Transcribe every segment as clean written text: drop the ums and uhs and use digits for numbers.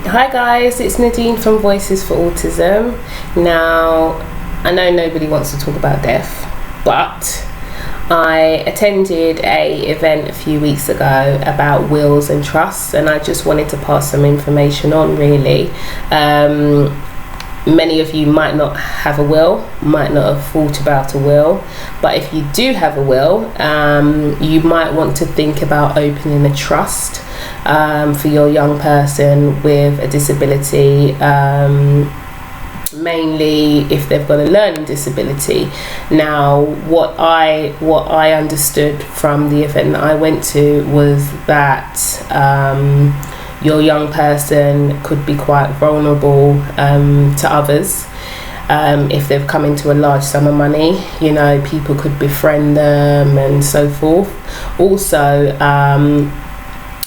Hi guys, it's Nadine from Voices for Autism. Now, I know nobody wants to talk about death, but I attended a event a few weeks ago about wills and trusts, and I just wanted to pass some information on, really. Many of you might not have a will, might not have thought about a will, but if you do have a will, you might want to think about opening a trust for your young person with a disability, mainly if they've got a learning disability. Now, what I understood from the event that I went to was that your young person could be quite vulnerable to others. If they've come into a large sum of money, people could befriend them and so forth. Also,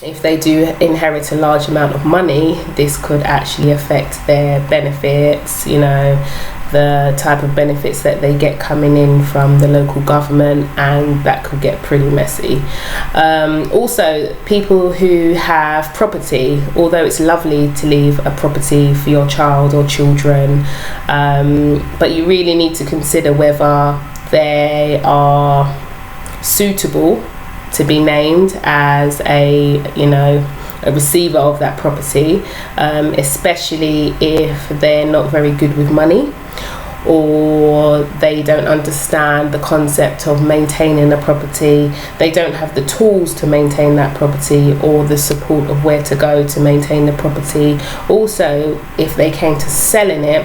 if they do inherit a large amount of money, this could actually affect their benefits, the type of benefits that they get coming in from the local government, and that could get pretty messy. Also, people who have property, although it's lovely to leave a property for your child or children, but you really need to consider whether they are suitable to be named as a receiver of that property, especially if they're not very good with money, or they don't understand the concept of maintaining a property, they don't have the tools to maintain that property or the support of where to go to maintain the property. Also, if they came to selling it,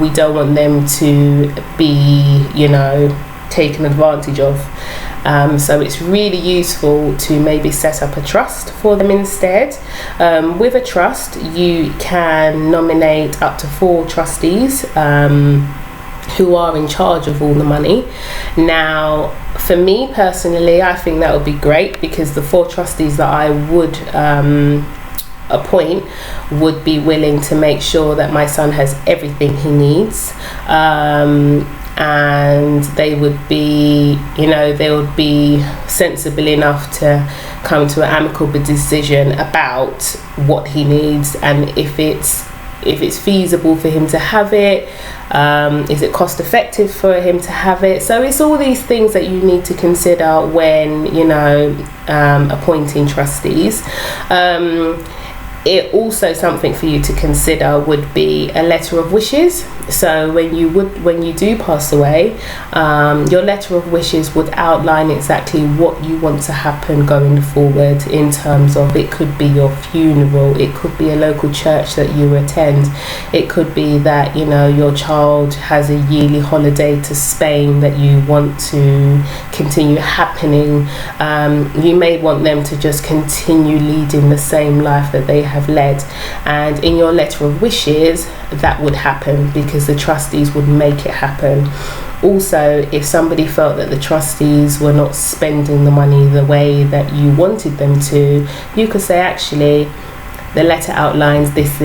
we don't want them to be taken advantage of. So it's really useful to maybe set up a trust for them instead. With a trust, you can nominate up to 4 trustees who are in charge of all the money. Now, for me personally, I think that would be great, because the 4 trustees that I would appoint would be willing to make sure that my son has everything he needs. And they would be sensible enough to come to an amicable decision about what he needs, and if it's feasible for him to have it, is it cost effective for him to have it. So it's all these things that you need to consider when appointing trustees. It also, something for you to consider would be a letter of wishes. So when you do pass away, your letter of wishes would outline exactly what you want to happen going forward, in terms of, it could be your funeral, it could be a local church that you attend, it could be that your child has a yearly holiday to Spain that you want to continue happening. You may want them to just continue leading the same life that they have led, and in your letter of wishes that would happen, because the trustees would make it happen. Also, if somebody felt that the trustees were not spending the money the way that you wanted them to, you could say, actually, the letter outlines this,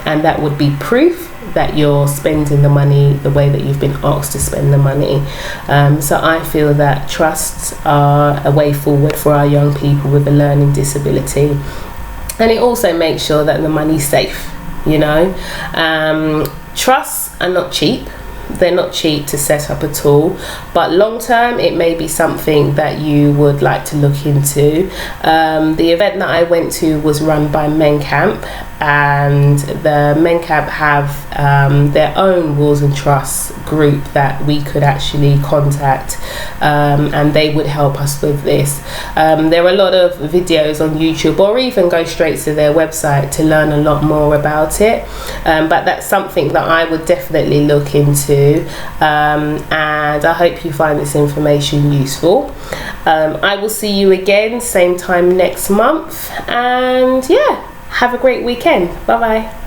and that would be proof that you're spending the money the way that you've been asked to spend the money. So I feel that trusts are a way forward for our young people with a learning disability, and it also makes sure that the money's safe. Trusts are not cheap. They're not cheap to set up at all, but long term it may be something that you would like to look into. The event that I went to was run by MenCamp, and the MenCamp have their own wills and trusts group that we could actually contact, and they would help us with this. There are a lot of videos on YouTube, or even go straight to their website to learn a lot more about it, but that's something that I would definitely look into, and I hope you find this information useful. I will see you again same time next month, and have a great weekend. Bye bye.